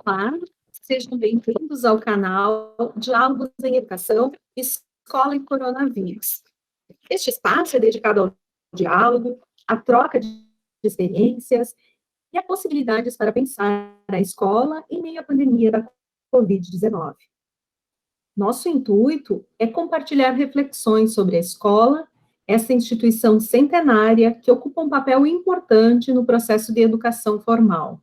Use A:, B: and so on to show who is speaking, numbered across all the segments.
A: Olá, sejam bem-vindos ao canal Diálogos em Educação, Escola e Coronavírus. Este espaço é dedicado ao diálogo, à troca de experiências e a possibilidades para pensar a escola em meio à pandemia da Covid-19. Nosso intuito é compartilhar reflexões sobre a escola, essa instituição centenária que ocupa um papel importante no processo de educação formal.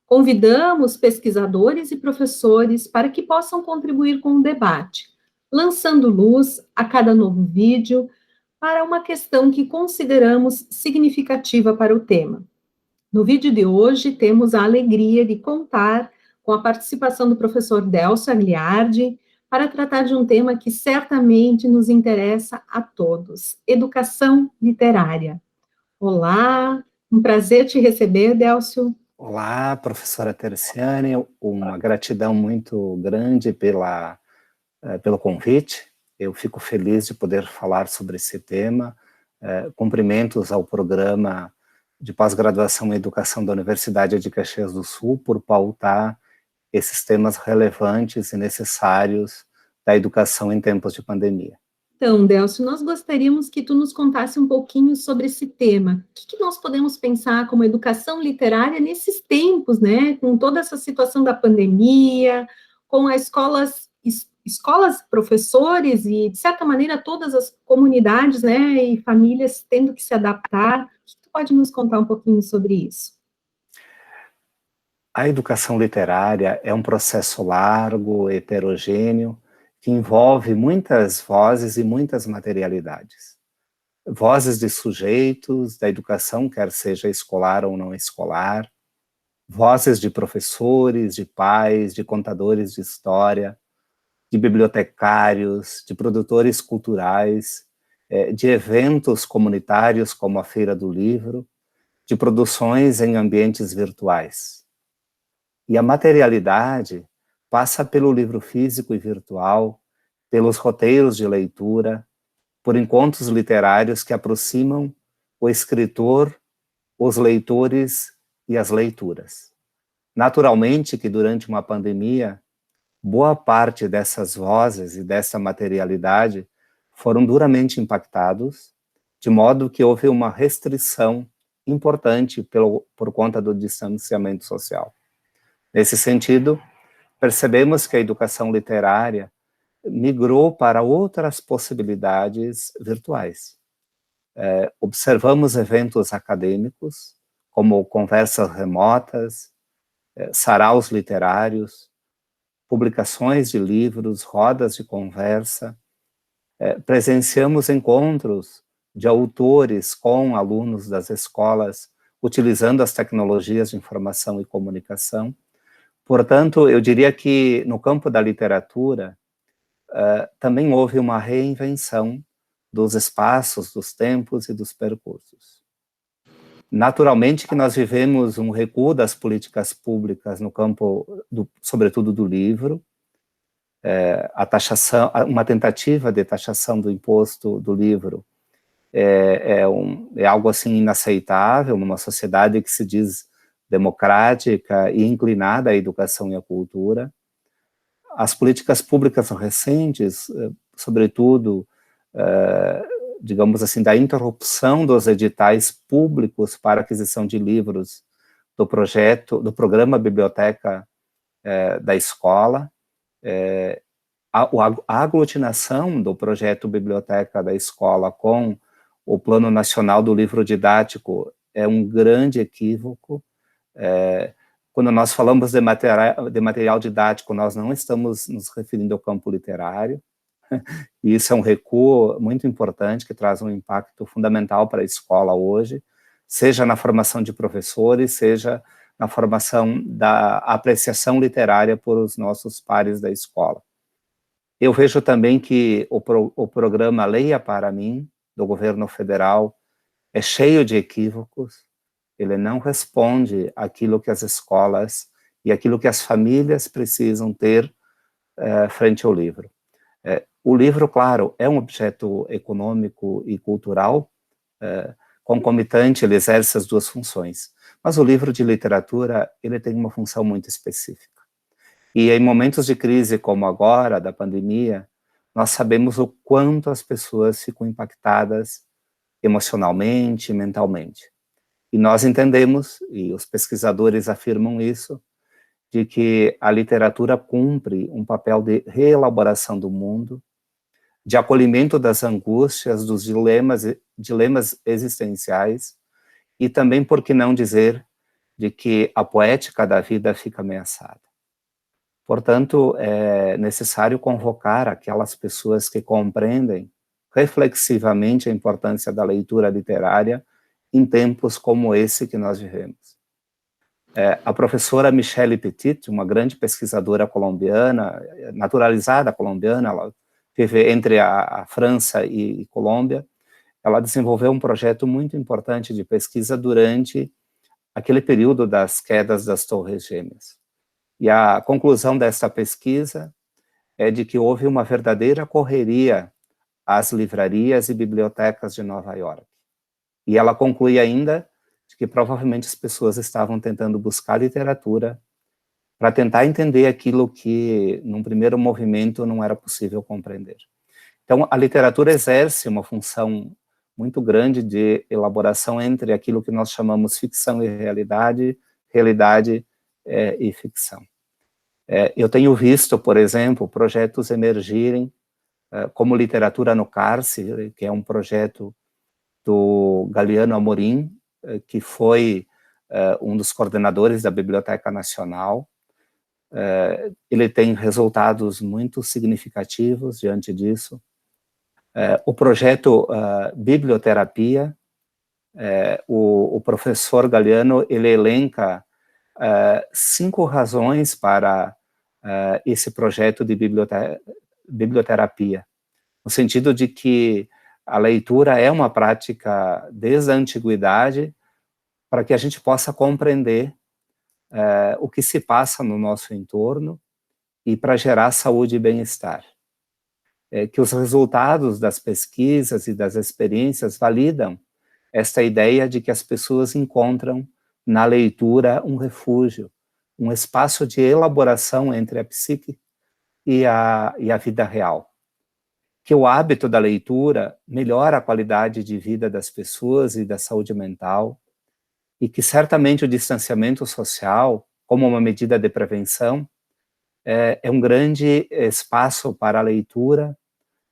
A: Convidamos pesquisadores e professores para que possam contribuir com o debate, lançando luz a cada novo vídeo para uma questão que consideramos significativa para o tema. No vídeo de hoje, temos a alegria de contar com a participação do professor Delcio Agliardi para tratar de um tema que certamente nos interessa a todos: educação literária. Olá, um prazer te receber, Delcio.
B: Olá, professora Terciane, uma gratidão muito grande pelo convite. Eu fico feliz de poder falar sobre esse tema. Cumprimentos ao programa de pós-graduação em educação da Universidade de Caxias do Sul por pautar esses temas relevantes e necessários da educação em tempos de pandemia.
A: Então, Delcio, nós gostaríamos que tu nos contasse um pouquinho sobre esse tema. O que nós podemos pensar como educação literária nesses tempos, né? Com toda essa situação da pandemia, com as escolas, professores e, de certa maneira, todas as comunidades, né, e famílias tendo que se adaptar. O que tu pode nos contar um pouquinho sobre isso?
B: A educação literária é um processo largo, heterogêneo, que envolve muitas vozes e muitas materialidades. Vozes de sujeitos da educação, quer seja escolar ou não escolar, vozes de professores, de pais, de contadores de história, de bibliotecários, de produtores culturais, de eventos comunitários como a Feira do Livro, de produções em ambientes virtuais. E a materialidade passa pelo livro físico e virtual, pelos roteiros de leitura, por encontros literários que aproximam o escritor, os leitores e as leituras. Naturalmente que durante uma pandemia, boa parte dessas vozes e dessa materialidade foram duramente impactados, de modo que houve uma restrição importante por conta do distanciamento social. Nesse sentido, percebemos que a educação literária migrou para outras possibilidades virtuais. Observamos eventos acadêmicos, como conversas remotas, saraus literários, publicações de livros, rodas de conversa, presenciamos encontros de autores com alunos das escolas, utilizando as tecnologias de informação e comunicação. Portanto, eu diria que no campo da literatura, também houve uma reinvenção dos espaços, dos tempos e dos percursos. Naturalmente que nós vivemos um recuo das políticas públicas no campo, sobretudo do livro, a taxação, uma tentativa de taxação do imposto do livro é algo assim inaceitável numa sociedade que se diz democrática e inclinada à educação e à cultura. As políticas públicas recentes, sobretudo, digamos assim, da interrupção dos editais públicos para aquisição de livros do programa Biblioteca da escola, a aglutinação do projeto Biblioteca da escola com o Plano Nacional do Livro Didático é um grande equívoco. Quando nós falamos de material didático, nós não estamos nos referindo ao campo literário, e isso é um recuo muito importante, que traz um impacto fundamental para a escola hoje, seja na formação de professores, seja na formação da apreciação literária por os nossos pares da escola. Eu vejo também que o programa Leia para Mim, do governo federal, é cheio de equívocos. Ele não responde àquilo que as escolas e aquilo que as famílias precisam ter frente ao livro. O livro, claro, é um objeto econômico e cultural, concomitante, ele exerce as duas funções. Mas o livro de literatura, ele tem uma função muito específica. E em momentos de crise como agora, da pandemia, nós sabemos o quanto as pessoas ficam impactadas emocionalmente, mentalmente. E nós entendemos, e os pesquisadores afirmam isso, de que a literatura cumpre um papel de reelaboração do mundo, de acolhimento das angústias, dos dilemas existenciais, e também, por que não dizer, de que a poética da vida fica ameaçada. Portanto, é necessário convocar aquelas pessoas que compreendem reflexivamente a importância da leitura literária em tempos como esse que nós vivemos. A professora Michelle Petit, uma grande pesquisadora colombiana, naturalizada colombiana, ela vive entre a França e Colômbia, ela desenvolveu um projeto muito importante de pesquisa durante aquele período das quedas das Torres Gêmeas. E a conclusão dessa pesquisa é de que houve uma verdadeira correria às livrarias e bibliotecas de Nova York. E ela conclui ainda de que provavelmente as pessoas estavam tentando buscar literatura para tentar entender aquilo que, num primeiro movimento, não era possível compreender. Então, a literatura exerce uma função muito grande de elaboração entre aquilo que nós chamamos ficção e realidade, realidade e ficção. Eu tenho visto, por exemplo, projetos emergirem, como Literatura no Cárcere, que é um projeto do Galiano Amorim, que foi um dos coordenadores da Biblioteca Nacional. Ele tem resultados muito significativos diante disso. O projeto Biblioterapia, o professor Galiano, ele elenca 5 razões para esse projeto de biblioterapia, no sentido de que a leitura é uma prática desde a antiguidade para que a gente possa compreender o que se passa no nosso entorno e para gerar saúde e bem-estar. Que os resultados das pesquisas e das experiências validam esta ideia de que as pessoas encontram na leitura um refúgio, um espaço de elaboração entre a psique e a vida real. Que o hábito da leitura melhora a qualidade de vida das pessoas e da saúde mental, e que certamente o distanciamento social, como uma medida de prevenção, é um grande espaço para a leitura,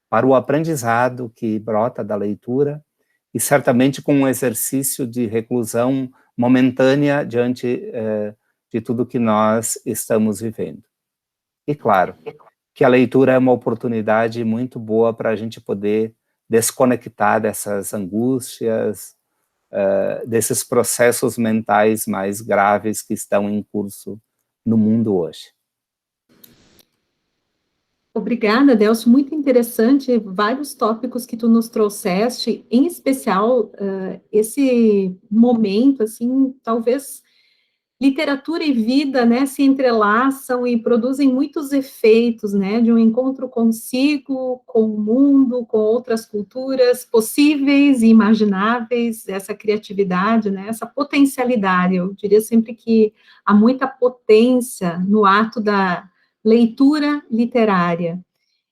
B: para o aprendizado que brota da leitura, e certamente com um exercício de reclusão momentânea diante de tudo que nós estamos vivendo. E claro, que a leitura é uma oportunidade muito boa para a gente poder desconectar dessas angústias, desses processos mentais mais graves que estão em curso no mundo hoje.
A: Obrigada, Delcio, muito interessante, vários tópicos que tu nos trouxeste, em especial esse momento, assim, talvez literatura e vida, né, se entrelaçam e produzem muitos efeitos, né, de um encontro consigo, com o mundo, com outras culturas possíveis e imagináveis, essa criatividade, né, essa potencialidade. Eu diria sempre que há muita potência no ato da leitura literária.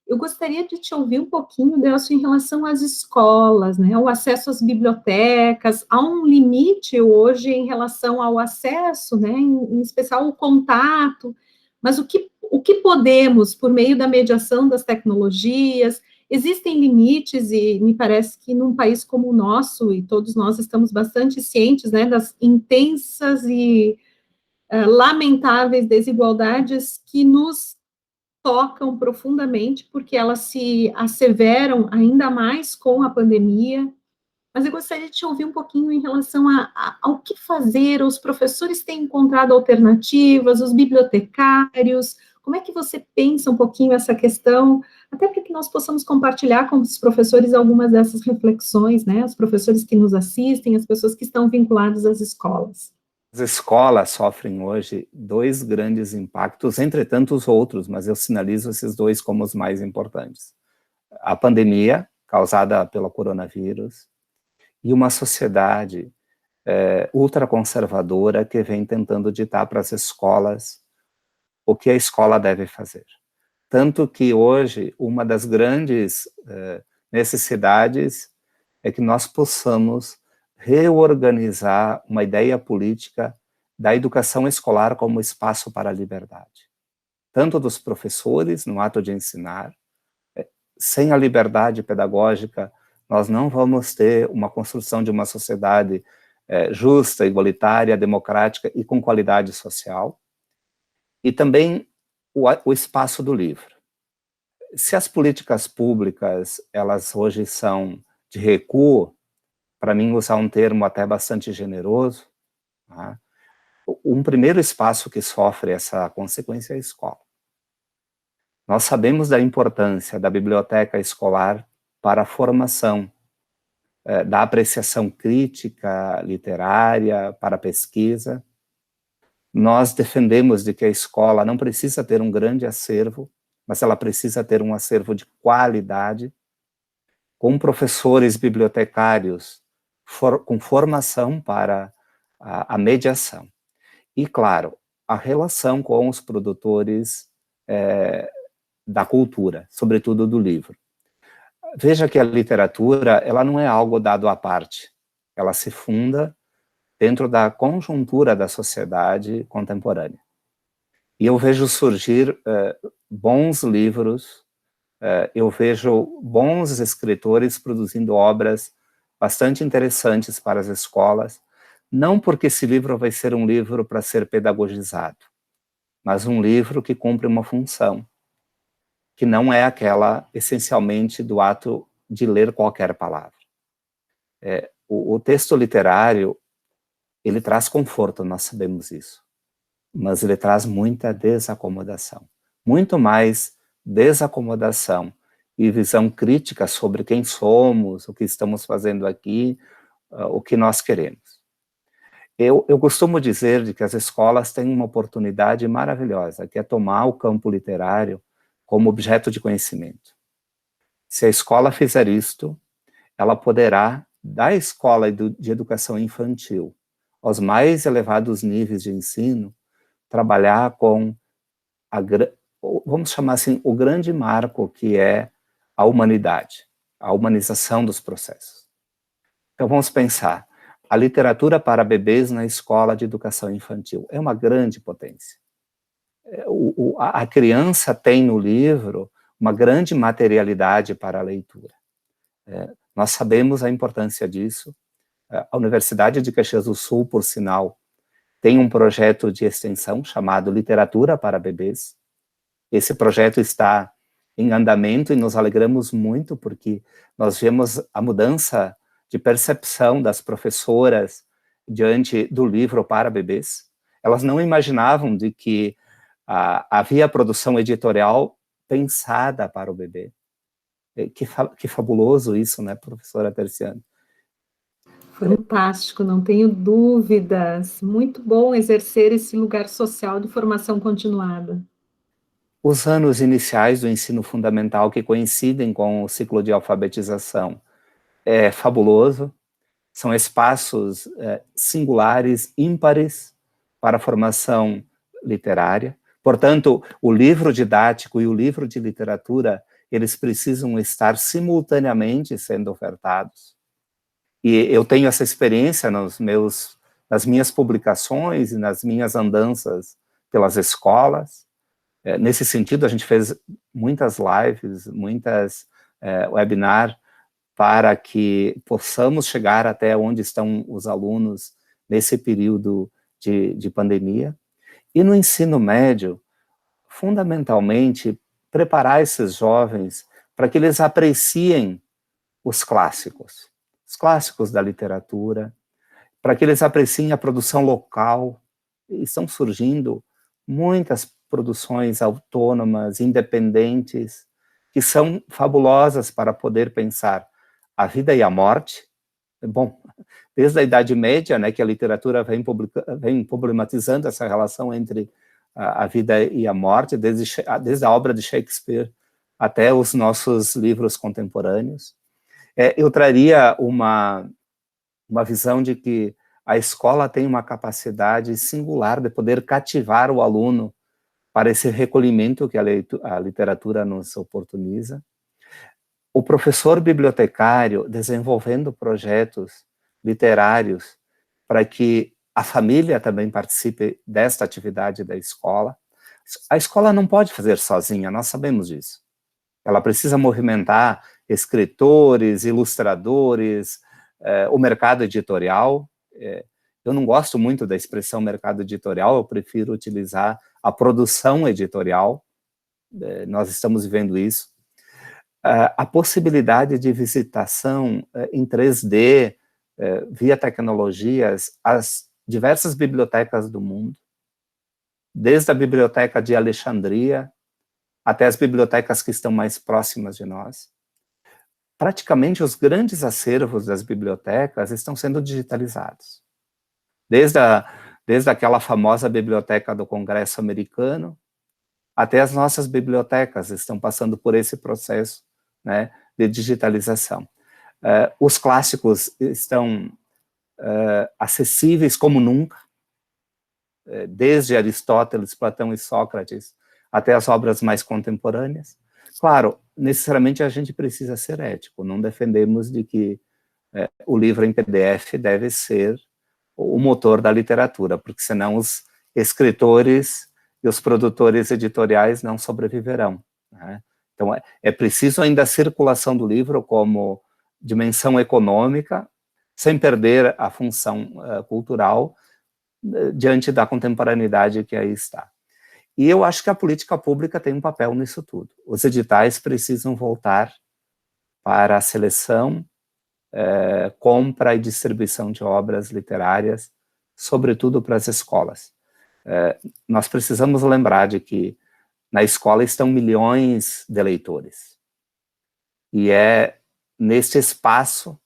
A: Eu gostaria de te ouvir um pouquinho, Delcio, em relação às escolas, né, o acesso às bibliotecas. Há um limite hoje em relação ao acesso, né, em especial o contato, mas o que podemos, por meio da mediação das tecnologias, existem limites, e me parece que num país como o nosso, e todos nós estamos bastante cientes, né, das intensas e lamentáveis desigualdades que nos tocam profundamente, porque elas se asseveram ainda mais com a pandemia. Mas eu gostaria de te ouvir um pouquinho em relação ao que fazer. Os professores têm encontrado alternativas, os bibliotecários, como é que você pensa um pouquinho essa questão, até para que nós possamos compartilhar com os professores algumas dessas reflexões, né, os professores que nos assistem, as pessoas que estão vinculadas às escolas.
B: As escolas sofrem hoje 2 grandes impactos, entre tantos outros, mas eu sinalizo esses 2 como os mais importantes. A pandemia, causada pelo coronavírus, e uma sociedade ultraconservadora que vem tentando ditar para as escolas o que a escola deve fazer. Tanto que hoje, uma das grandes necessidades é que nós possamos reorganizar uma ideia política da educação escolar como espaço para a liberdade. Tanto dos professores, no ato de ensinar, sem a liberdade pedagógica, nós não vamos ter uma construção de uma sociedade justa, igualitária, democrática e com qualidade social. E também o espaço do livro. Se as políticas públicas, elas hoje são de recuo, para mim usar um termo até bastante generoso, tá? Um primeiro espaço que sofre essa consequência é a escola. Nós sabemos da importância da biblioteca escolar para a formação da apreciação crítica, literária, para a pesquisa. Nós defendemos de que a escola não precisa ter um grande acervo, mas ela precisa ter um acervo de qualidade, com professores bibliotecários com formação para a mediação. E, claro, a relação com os produtores da cultura, sobretudo do livro. Veja que a literatura, ela não é algo dado à parte, ela se funda dentro da conjuntura da sociedade contemporânea. E eu vejo surgir bons livros, eu vejo bons escritores produzindo obras bastante interessantes para as escolas, não porque esse livro vai ser um livro para ser pedagogizado, mas um livro que cumpre uma função, que não é aquela, essencialmente, do ato de ler qualquer palavra. O texto literário, ele traz conforto, nós sabemos isso, mas ele traz muita desacomodação, muito mais desacomodação e visão crítica sobre quem somos, o que estamos fazendo aqui, o que nós queremos. Eu costumo dizer de que as escolas têm uma oportunidade maravilhosa, que é tomar o campo literário como objeto de conhecimento. Se a escola fizer isto, ela poderá, da escola de educação infantil aos mais elevados níveis de ensino, trabalhar com, vamos chamar assim, o grande marco que é a humanidade, a humanização dos processos. Então vamos pensar, a literatura para bebês na escola de educação infantil é uma grande potência. A criança tem no livro uma grande materialidade para a leitura. Nós sabemos a importância disso. A Universidade de Caxias do Sul, por sinal, tem um projeto de extensão chamado Literatura para Bebês. Esse projeto está em andamento e nos alegramos muito porque nós vemos a mudança de percepção das professoras diante do livro para bebês. Elas não imaginavam de que havia produção editorial pensada para o bebê. Que fabuloso isso, né, professora Terciane?
A: Fantástico, não tenho dúvidas. Muito bom exercer esse lugar social de formação continuada.
B: Os anos iniciais do ensino fundamental, que coincidem com o ciclo de alfabetização, é fabuloso. São espaços singulares, ímpares, para a formação literária. Portanto, o livro didático e o livro de literatura, eles precisam estar simultaneamente sendo ofertados. E eu tenho essa experiência nas minhas publicações e nas minhas andanças pelas escolas. Nesse sentido, a gente fez muitas lives, muitas webinars, para que possamos chegar até onde estão os alunos nesse período de pandemia. E no ensino médio, fundamentalmente, preparar esses jovens para que eles apreciem os clássicos da literatura, para que eles apreciem a produção local. Estão surgindo muitas produções autônomas, independentes, que são fabulosas para poder pensar a vida e a morte. Bom, desde a Idade Média, né, que a literatura vem problematizando essa relação entre a vida e a morte, desde a obra de Shakespeare até os nossos livros contemporâneos. Eu traria uma visão de que a escola tem uma capacidade singular de poder cativar o aluno para esse recolhimento que a literatura nos oportuniza. O professor bibliotecário desenvolvendo projetos literários para que a família também participe desta atividade da escola. A escola não pode fazer sozinha, nós sabemos disso. Ela precisa movimentar escritores, ilustradores, o mercado editorial. Eu não gosto muito da expressão mercado editorial, eu prefiro utilizar a produção editorial. Nós estamos vivendo isso. A possibilidade de visitação em 3D, via tecnologias, as diversas bibliotecas do mundo, desde a biblioteca de Alexandria até as bibliotecas que estão mais próximas de nós. Praticamente os grandes acervos das bibliotecas estão sendo digitalizados. Desde aquela famosa biblioteca do Congresso americano, até as nossas bibliotecas estão passando por esse processo, né, de digitalização. Os clássicos estão acessíveis como nunca, desde Aristóteles, Platão e Sócrates, até as obras mais contemporâneas. Claro, necessariamente a gente precisa ser ético, não defendemos de que o livro em PDF deve ser o motor da literatura, porque senão os escritores e os produtores editoriais não sobreviverão, né? Então, é preciso ainda a circulação do livro como dimensão econômica, sem perder a função cultural, diante da contemporaneidade que aí está. E eu acho que a política pública tem um papel nisso tudo. Os editais precisam voltar para a seleção, compra e distribuição de obras literárias, sobretudo para as escolas. Nós precisamos lembrar de que na escola estão milhões de leitores. E é neste espaço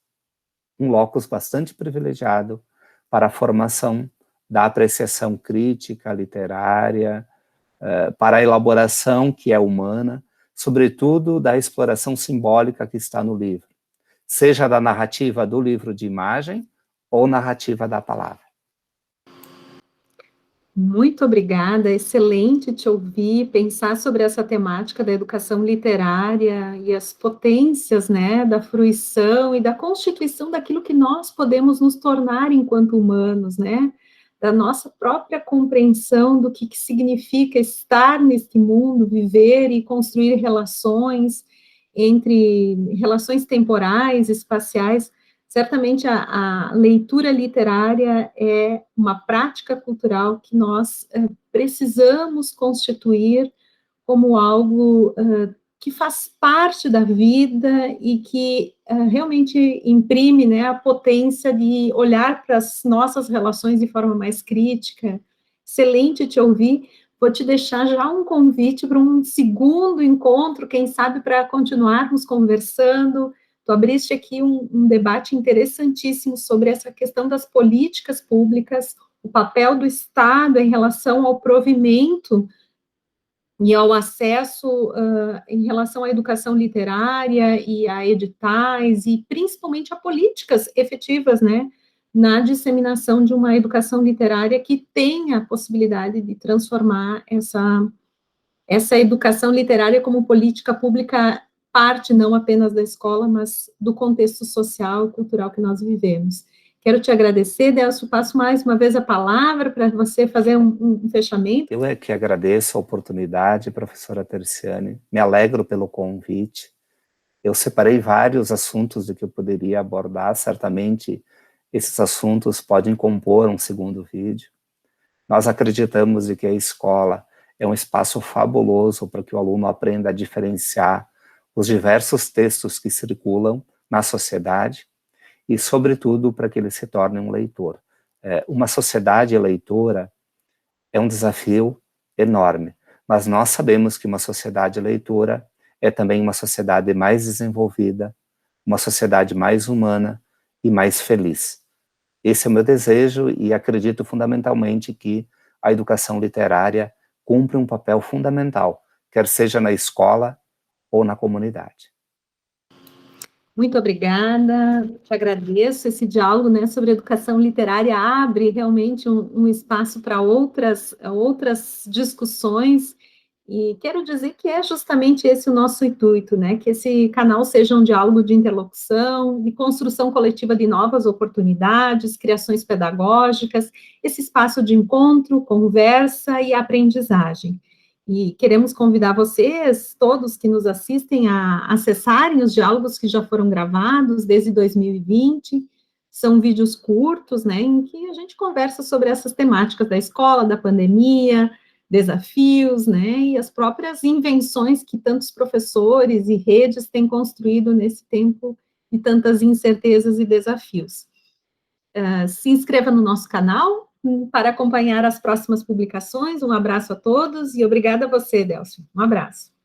B: um locus bastante privilegiado para a formação da apreciação crítica, literária, para a elaboração que é humana, sobretudo da exploração simbólica que está no livro, seja da narrativa do livro de imagem ou narrativa da palavra.
A: Muito obrigada, excelente te ouvir, pensar sobre essa temática da educação literária e as potências, né, da fruição e da constituição daquilo que nós podemos nos tornar enquanto humanos, né, da nossa própria compreensão do que significa estar neste mundo, viver e construir relações entre relações temporais, espaciais. Certamente a leitura literária é uma prática cultural que nós precisamos constituir como algo que faz parte da vida e que realmente imprime, né, a potência de olhar para as nossas relações de forma mais crítica. Excelente te ouvir. Vou te deixar já um convite para um segundo encontro, quem sabe para continuarmos conversando. Tu abriste aqui um debate interessantíssimo sobre essa questão das políticas públicas, o papel do Estado em relação ao provimento e ao acesso em relação à educação literária e a editais, e principalmente a políticas efetivas, né, na disseminação de uma educação literária que tenha a possibilidade de transformar essa educação literária como política pública, parte não apenas da escola, mas do contexto social e cultural que nós vivemos. Quero te agradecer, Delcio, passo mais uma vez a palavra para você fazer um fechamento.
B: Eu é que agradeço a oportunidade, professora Terciane, me alegro pelo convite. Eu separei vários assuntos de que eu poderia abordar, certamente esses assuntos podem compor um segundo vídeo. Nós acreditamos de que a escola é um espaço fabuloso para que o aluno aprenda a diferenciar os diversos textos que circulam na sociedade e, sobretudo, para que ele se torne um leitor. Uma sociedade leitora é um desafio enorme, mas nós sabemos que uma sociedade leitora é também uma sociedade mais desenvolvida, uma sociedade mais humana e mais feliz. Esse é o meu desejo e acredito fundamentalmente que a educação literária cumpre um papel fundamental, quer seja na escola ou na comunidade.
A: Muito obrigada, te agradeço. Esse diálogo, né, sobre educação literária abre realmente um espaço para outras discussões E quero dizer que é justamente esse o nosso intuito, né? Que esse canal seja um diálogo de interlocução, de construção coletiva de novas oportunidades, criações pedagógicas, esse espaço de encontro, conversa e aprendizagem. E queremos convidar vocês, todos que nos assistem, a acessarem os diálogos que já foram gravados desde 2020. São vídeos curtos, né, em que a gente conversa sobre essas temáticas da escola, da pandemia, desafios, né, e as próprias invenções que tantos professores e redes têm construído nesse tempo de tantas incertezas e desafios. Se inscreva no nosso canal para acompanhar as próximas publicações. Um abraço a todos e obrigada a você, Delcio. Um abraço.